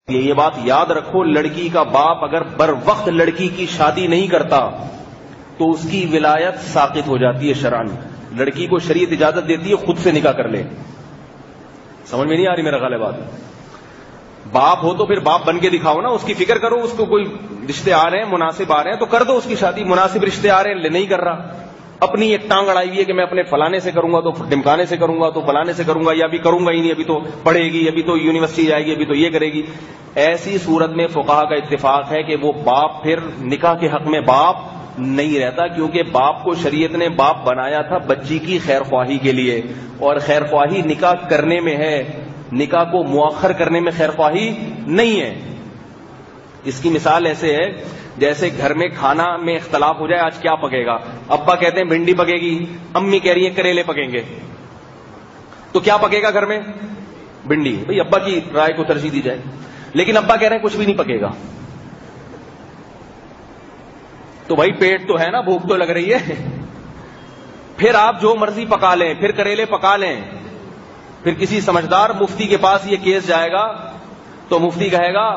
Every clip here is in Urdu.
یہ بات یاد رکھو، لڑکی کا باپ اگر بر وقت لڑکی کی شادی نہیں کرتا تو اس کی ولایت ساقط ہو جاتی ہے شرعاً. لڑکی کو شریعت اجازت دیتی ہے خود سے نکاح کر لے. سمجھ میں نہیں آ رہی میرا خیال ہے بات؟ باپ ہو تو پھر باپ بن کے دکھاؤ نا، اس کی فکر کرو، اس کو کوئی رشتے آ رہے ہیں مناسب آ رہے ہیں تو کر دو اس کی شادی. مناسب رشتے آ رہے ہیں نہیں کر رہا، اپنی ایک ٹانگ اڑائی ہوئی ہے کہ میں اپنے فلانے سے کروں گا تو ڈمکانے سے کروں گا تو فلانے سے کروں گا، یا ابھی کروں گا ہی نہیں، ابھی تو پڑھے گی، ابھی تو یونیورسٹی جائے گی، ابھی تو یہ کرے گی. ایسی صورت میں فقہا کا اتفاق ہے کہ وہ باپ پھر نکاح کے حق میں باپ نہیں رہتا، کیونکہ باپ کو شریعت نے باپ بنایا تھا بچی کی خیر خواہی کے لیے، اور خیر خواہی نکاح کرنے میں ہے، نکاح کو مؤخر کرنے میں خیر خواہی نہیں ہے. اس کی مثال ایسے ہے جیسے گھر میں کھانا میں اختلاف ہو جائے، آج کیا پکے گا؟ ابا کہتے ہیں بھنڈی پکے گی، امی کہہ رہی ہیں کریلے پکیں گے، تو کیا پکے گا گھر میں؟ بھنڈی. بھئی ابا کی رائے کو ترجیح دی جائے، لیکن ابا کہہ رہے ہیں کچھ بھی نہیں پکے گا. تو بھائی پیٹ تو ہے نا، بھوک تو لگ رہی ہے. پھر آپ جو مرضی پکا لیں، پھر کریلے پکا لیں، پھر کسی سمجھدار مفتی کے پاس یہ کیس جائے گا تو مفتی کہے گا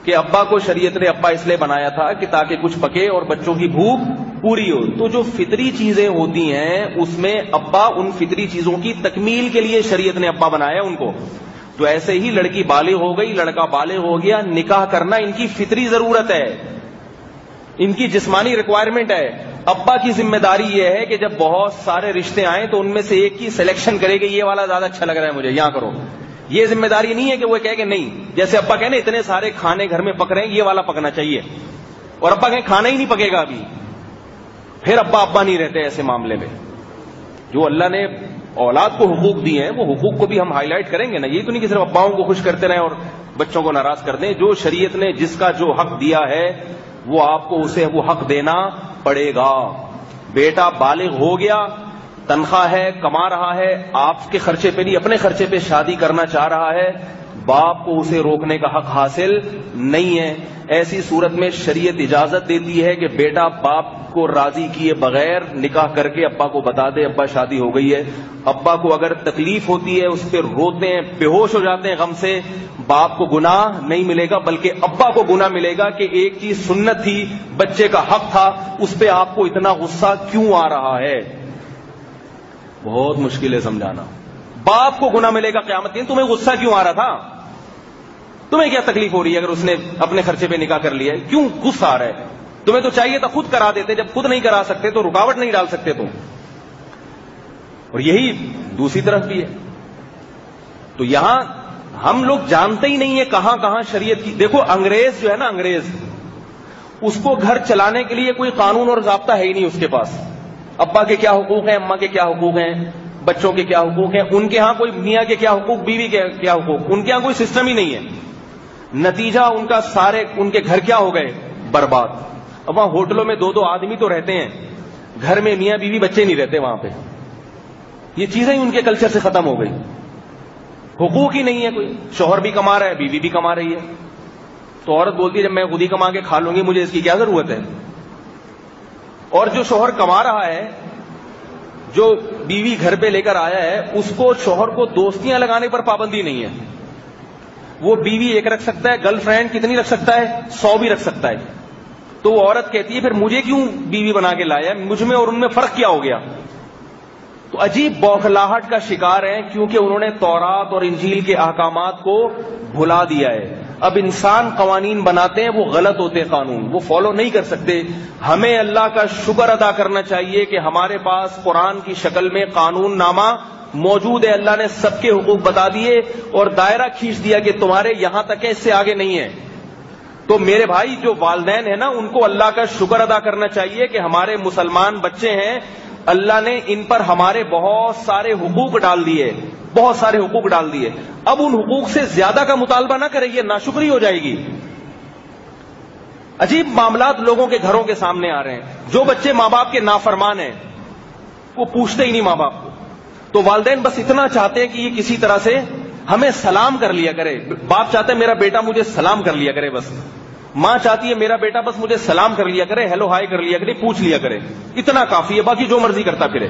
کہ ابا کو شریعت نے ابا اس لیے بنایا تھا کہ تاکہ کچھ پکے اور بچوں کی بھوک پوری ہو. تو جو فطری چیزیں ہوتی ہیں اس میں ابا ان فطری چیزوں کی تکمیل کے لیے شریعت نے ابا بنایا ان کو. تو ایسے ہی لڑکی بالغ ہو گئی، لڑکا بالغ ہو گیا، نکاح کرنا ان کی فطری ضرورت ہے، ان کی جسمانی ریکوائرمنٹ ہے. ابا کی ذمہ داری یہ ہے کہ جب بہت سارے رشتے آئیں تو ان میں سے ایک کی سلیکشن کرے کہ یہ والا زیادہ اچھا لگ رہا ہے مجھے، یہاں کرو. یہ ذمہ داری نہیں ہے کہ وہ کہے کہ نہیں، جیسے ابا کہنے اتنے سارے کھانے گھر میں پک رہے ہیں، یہ والا پکنا چاہیے، اور ابا کہیں کھانا ہی نہیں پکے گا ابھی، پھر ابا نہیں رہتے ایسے معاملے میں. جو اللہ نے اولاد کو حقوق دیے ہیں وہ حقوق کو بھی ہم ہائی لائٹ کریں گے نا. یہی تو نہیں کہ صرف اباؤں کو خوش کرتے رہیں اور بچوں کو ناراض کر دیں. جو شریعت نے جس کا جو حق دیا ہے وہ آپ کو اسے وہ حق دینا پڑے گا. بیٹا بالغ ہو گیا، تنخواہ ہے، کما رہا ہے، آپ کے خرچے پہ نہیں اپنے خرچے پہ شادی کرنا چاہ رہا ہے، باپ کو اسے روکنے کا حق حاصل نہیں ہے. ایسی صورت میں شریعت اجازت دیتی ہے کہ بیٹا باپ کو راضی کیے بغیر نکاح کر کے ابا کو بتا دے ابا شادی ہو گئی ہے. ابا کو اگر تکلیف ہوتی ہے، اس پہ روتے ہیں، بے ہوش ہو جاتے ہیں غم سے، باپ کو گناہ نہیں ملے گا بلکہ ابا کو گناہ ملے گا کہ ایک چیز سنت تھی، بچے کا حق تھا، اس پہ آپ کو اتنا غصہ کیوں آ رہا ہے. بہت مشکل ہے سمجھانا. باپ کو گناہ ملے گا قیامت کے دن. تمہیں غصہ کیوں آ رہا تھا؟ تمہیں کیا تکلیف ہو رہی ہے اگر اس نے اپنے خرچے پہ نکاح کر لیا ہے؟ کیوں غصہ آ رہا ہے؟ تمہیں تو چاہیے تھا خود کرا دیتے، جب خود نہیں کرا سکتے تو رکاوٹ نہیں ڈال سکتے تم. اور یہی دوسری طرف بھی ہے. تو یہاں ہم لوگ جانتے ہی نہیں ہے کہاں کہاں شریعت کی. دیکھو انگریز جو ہے نا، انگریز اس کو گھر چلانے کے لیے کوئی قانون اور ضابطہ ہے ہی نہیں اس کے پاس. ابا کے کیا حقوق ہیں، اماں کے کیا حقوق ہیں، بچوں کے کیا حقوق ہیں، ان کے ہاں کوئی میاں کے کیا حقوق، بیوی کے کیا حقوق، ان کے ہاں کوئی سسٹم ہی نہیں ہے. نتیجہ ان کا سارے ان کے گھر کیا ہو گئے؟ برباد. اب وہاں ہوٹلوں میں دو آدمی تو رہتے ہیں، گھر میں میاں بیوی بچے نہیں رہتے وہاں پہ. یہ چیزیں ہی ان کے کلچر سے ختم ہو گئی. حقوق ہی نہیں ہے کوئی. شوہر بھی کما رہا ہے، بیوی بھی کما رہی ہے، تو عورت بولتی ہے جب میں خود ہی کما کے کھا لوں گی مجھے اس کی کیا ضرورت ہے. اور جو شوہر کما رہا ہے، جو بیوی گھر پہ لے کر آیا ہے، اس کو شوہر کو دوستیاں لگانے پر پابندی نہیں ہے. وہ بیوی ایک رکھ سکتا ہے، گرل فرینڈ کتنی رکھ سکتا ہے؟ 100 بھی رکھ سکتا ہے. تو وہ عورت کہتی ہے پھر مجھے کیوں بیوی بنا کے لایا، مجھ میں اور ان میں فرق کیا ہو گیا؟ تو عجیب بوکھلاہٹ کا شکار ہیں کیونکہ انہوں نے تورات اور انجیل کے احکامات کو بھلا دیا ہے. اب انسان قوانین بناتے ہیں، وہ غلط ہوتے ہیں قانون، وہ فالو نہیں کر سکتے. ہمیں اللہ کا شکر ادا کرنا چاہیے کہ ہمارے پاس قرآن کی شکل میں قانون نامہ موجود ہے. اللہ نے سب کے حقوق بتا دیے اور دائرہ کھینچ دیا کہ تمہارے یہاں تک ہے، اس سے آگے نہیں ہے. تو میرے بھائی جو والدین ہیں نا، ان کو اللہ کا شکر ادا کرنا چاہیے کہ ہمارے مسلمان بچے ہیں، اللہ نے ان پر ہمارے بہت سارے حقوق ڈال دیے، بہت سارے حقوق ڈال دیے. اب ان حقوق سے زیادہ کا مطالبہ نہ کریں، یہ ناشکری ہو جائے گی. عجیب معاملات لوگوں کے گھروں کے سامنے آ رہے ہیں. جو بچے ماں باپ کے نافرمان ہیں وہ پوچھتے ہی نہیں ماں باپ کو. تو والدین بس اتنا چاہتے ہیں کہ یہ کسی طرح سے ہمیں سلام کر لیا کرے. باپ چاہتا ہے میرا بیٹا مجھے سلام کر لیا کرے بس. ماں چاہتی ہے میرا بیٹا بس مجھے سلام کر لیا کرے، ہیلو ہائی کر لیا کرے، پوچھ لیا کرے. اتنا کافی ہے، باقی جو مرضی کرتا پھرے.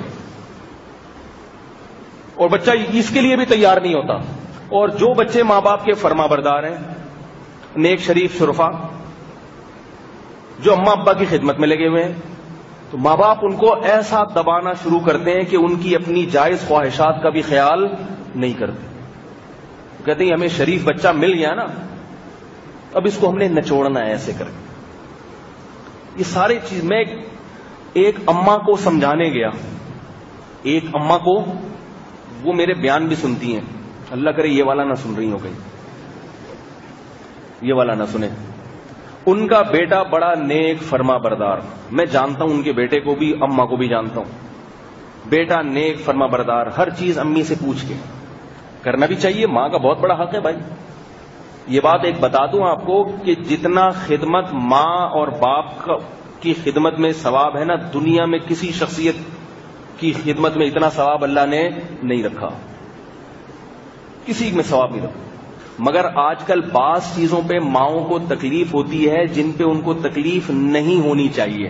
اور بچہ اس کے لیے بھی تیار نہیں ہوتا. اور جو بچے ماں باپ کے فرما بردار ہیں نیک شریف شرفا جو اماں ابا کی خدمت میں لگے ہوئے ہیں، تو ماں باپ ان کو ایسا دبانا شروع کرتے ہیں کہ ان کی اپنی جائز خواہشات کا بھی خیال نہیں کرتے. کہتے ہیں ہمیں شریف بچہ مل گیا نا، اب اس کو ہم نے نچوڑنا ہے ایسے کر کے. یہ سارے چیز میں ایک اماں کو سمجھانے گیا، ایک اماں کو، وہ میرے بیان بھی سنتی ہیں، اللہ کرے یہ والا نہ سن رہی ہو کہیں، یہ والا نہ سنے. ان کا بیٹا بڑا نیک فرما بردار، میں جانتا ہوں ان کے بیٹے کو بھی، اماں کو بھی جانتا ہوں. بیٹا نیک فرما بردار، ہر چیز امی سے پوچھ کے کرنا بھی چاہیے، ماں کا بہت بڑا حق ہے بھائی. یہ بات ایک بتا دوں آپ کو کہ جتنا خدمت ماں اور باپ کی خدمت میں ثواب ہے نا، دنیا میں کسی شخصیت کی خدمت میں اتنا ثواب اللہ نے نہیں رکھا، کسی میں ثواب نہیں رکھا. مگر آج کل بعض چیزوں پہ ماؤں کو تکلیف ہوتی ہے جن پہ ان کو تکلیف نہیں ہونی چاہیے.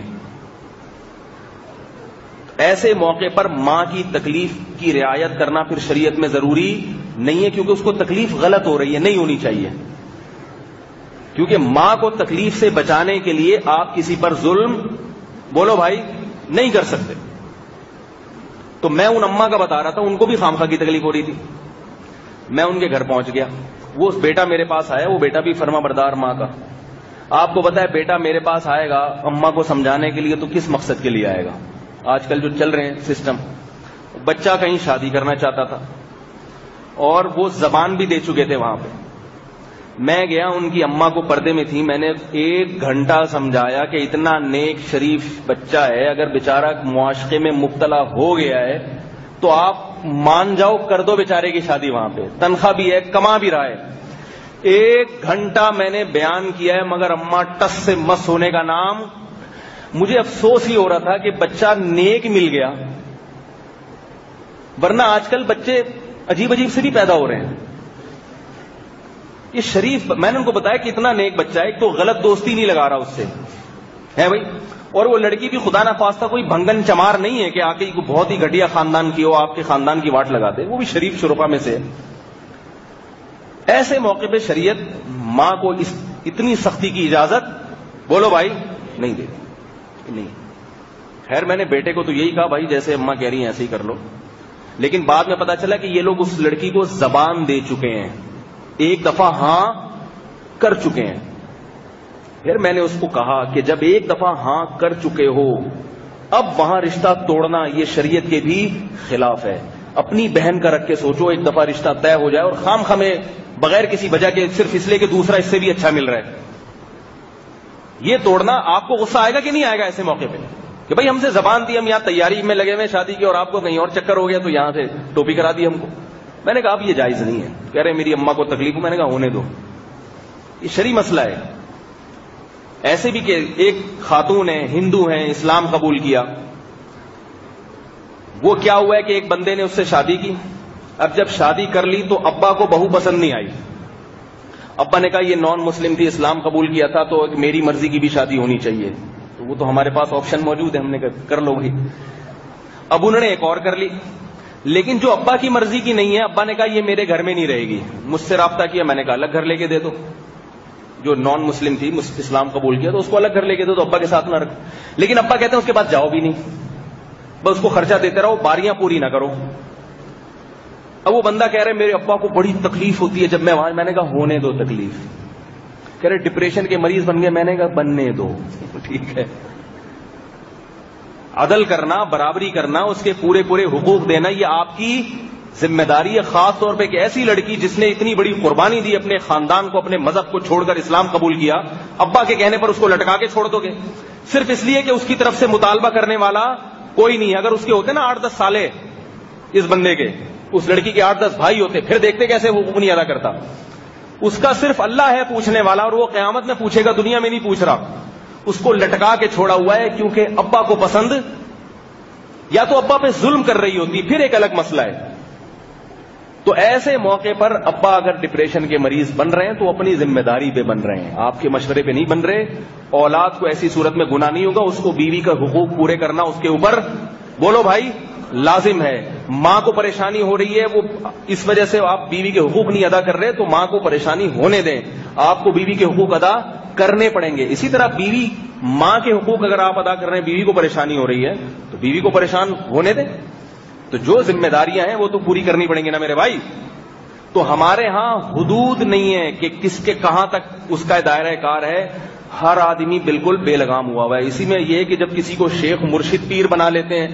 ایسے موقع پر ماں کی تکلیف کی رعایت کرنا پھر شریعت میں ضروری نہیں ہے، کیونکہ اس کو تکلیف غلط ہو رہی ہے، نہیں ہونی چاہیے. کیونکہ ماں کو تکلیف سے بچانے کے لیے آپ کسی پر ظلم، بولو بھائی، نہیں کر سکتے. تو میں ان اماں کا بتا رہا تھا، ان کو بھی خامخواہ کی تکلیف ہو رہی تھی. میں ان کے گھر پہنچ گیا، وہ بیٹا میرے پاس آیا، وہ بیٹا بھی فرما بردار ماں کا. آپ کو پتا ہے بیٹا میرے پاس آئے گا اماں کو سمجھانے کے لیے تو کس مقصد کے لیے آئے گا؟ آج کل جو چل رہے ہیں سسٹم، بچہ کہیں شادی کرنا چاہتا تھا اور وہ زبان بھی دے چکے تھے وہاں پہ. میں گیا، ان کی اماں کو پردے میں تھی، میں نے 1 گھنٹہ سمجھایا کہ اتنا نیک شریف بچہ ہے، اگر بیچارہ معاشقے میں مبتلا ہو گیا ہے تو آپ مان جاؤ، کر دو بیچارے کی شادی، وہاں پہ تنخواہ بھی ہے، کما بھی رہا ہے. 1 گھنٹہ میں نے بیان کیا ہے، مگر اماں ٹس سے مس ہونے کا نام. مجھے افسوس ہی ہو رہا تھا کہ بچہ نیک مل گیا، ورنہ آج کل بچے عجیب عجیب سے بھی پیدا ہو رہے ہیں. یہ شریف، میں نے ان کو بتایا کہ اتنا نیک بچہ ہے، ایک تو غلط دوستی نہیں لگا رہا اس سے ہے بھائی، اور وہ لڑکی بھی خدا نہ خواستہ کوئی بھنگن چمار نہیں ہے کہ آ کے بہت ہی گھٹیا خاندان کی ہو، آپ کے خاندان کی واٹ لگا دے، وہ بھی شریف شرفا میں سے. ایسے موقع پہ شریعت ماں کو اتنی سختی کی اجازت، بولو بھائی، نہیں دے نہیں. خیر میں نے بیٹے کو تو یہی کہا، بھائی جیسے اماں کہہ رہی ہیں ایسے ہی کر لو. لیکن بعد میں پتا چلا کہ یہ لوگ اس لڑکی کو زبان دے چکے ہیں، 1 دفعہ ہاں کر چکے ہیں. پھر میں نے اس کو کہا کہ جب 1 دفعہ ہاں کر چکے ہو، اب وہاں رشتہ توڑنا یہ شریعت کے بھی خلاف ہے. اپنی بہن کا رکھ کے سوچو، 1 دفعہ رشتہ طے ہو جائے اور خام خامے بغیر کسی وجہ کے، صرف اس لیے کہ دوسرا اس سے بھی اچھا مل رہا ہے، یہ توڑنا آپ کو غصہ آئے گا کہ نہیں آئے گا ایسے موقع پہ؟ کہ بھائی ہم سے زبان دی، ہم یہاں تیاری میں لگے ہوئے شادی کی اور آپ کو کہیں اور چکر ہو گیا تو یہاں سے ٹوپی کرا دی ہم کو. میں نے کہا اب یہ جائز نہیں ہے. کہہ رہے میری اماں کو تکلیف ہو. میں نے کہا ہونے دو، یہ شرعی مسئلہ ہے. ایسے بھی کہ ایک خاتون ہے، ہندو ہیں، اسلام قبول کیا، وہ کیا ہوا ہے کہ ایک بندے نے اس سے شادی کی. اب جب شادی کر لی تو ابا کو بہو پسند نہیں آئی. ابا نے کہا یہ نان مسلم تھی، اسلام قبول کیا تھا تو میری مرضی کی بھی شادی ہونی چاہیے. تو وہ تو ہمارے پاس آپشن موجود ہے، ہم نے کہا کر لو بھائی. اب انہوں نے ایک اور کر لی، لیکن جو ابا کی مرضی کی نہیں ہے، ابا نے کہا یہ میرے گھر میں نہیں رہے گی. مجھ سے رابطہ کیا، میں نے کہا الگ گھر لے کے دے دو. جو نان مسلم تھی، اسلام قبول کیا تو اس کو الگ گھر لے کے دو، تو ابا کے ساتھ نہ رکھ. لیکن ابا کہتے ہیں اس کے بعد جاؤ بھی نہیں، بس اس کو خرچہ دیتے رہو، باریاں پوری نہ کرو. اب وہ بندہ کہہ رہے میرے ابا کو بڑی تکلیف ہوتی ہے جب میں وہاں. میں نے کہا ہونے دو تکلیف. کہہ رہے ڈپریشن کے مریض بن گئے. میں نے کہا بننے دو، ٹھیک ہے. عدل کرنا، برابری کرنا، اس کے پورے پورے حقوق دینا، یہ آپ کی ذمہ داری ہے. خاص طور پہ کہ ایسی لڑکی جس نے اتنی بڑی قربانی دی، اپنے خاندان کو، اپنے مذہب کو چھوڑ کر اسلام قبول کیا، ابا کے کہنے پر اس کو لٹکا کے چھوڑ دو گے صرف اس لیے کہ اس کی طرف سے مطالبہ کرنے والا کوئی نہیں. اگر اس کے ہوتے نا 8-10 سالے، اس بندے کے، اس لڑکی کے 8-10 بھائی ہوتے، پھر دیکھتے کیسے حقوق نہیں ادا کرتا. اس کا صرف اللہ ہے پوچھنے والا، اور وہ قیامت میں پوچھے گا، دنیا میں نہیں پوچھ رہا. اس کو لٹکا کے چھوڑا ہوا ہے کیونکہ ابا کو پسند، یا تو ابا پہ ظلم کر رہی ہوتی، پھر ایک الگ مسئلہ ہے. تو ایسے موقع پر ابا اگر ڈپریشن کے مریض بن رہے ہیں تو اپنی ذمہ داری پہ بن رہے ہیں، آپ کے مشورے پہ نہیں بن رہے. اولاد کو ایسی صورت میں گناہ نہیں ہوگا، اس کو بیوی کا حقوق پورے کرنا اس کے اوپر، بولو بھائی، لازم ہے. ماں کو پریشانی ہو رہی ہے, وہ اس وجہ سے آپ بیوی کے حقوق نہیں ادا کر رہے, تو ماں کو پریشانی ہونے دیں, آپ کو بیوی کے حقوق ادا کرنے پڑیں گے. اسی طرح بیوی ماں کے حقوق اگر آپ ادا کر رہے ہیں, بیوی کو پریشانی ہو رہی ہے تو بیوی کو پریشان ہونے دیں. تو جو ذمہ داریاں ہیں وہ تو پوری کرنی پڑیں گی نا میرے بھائی. تو ہمارے ہاں حدود نہیں ہے کہ کس کے کہاں تک اس کا دائرہ کار ہے, ہر آدمی بالکل بے لگام ہوا ہے. اسی میں یہ ہے کہ جب کسی کو شیخ مرشد پیر بنا لیتے ہیں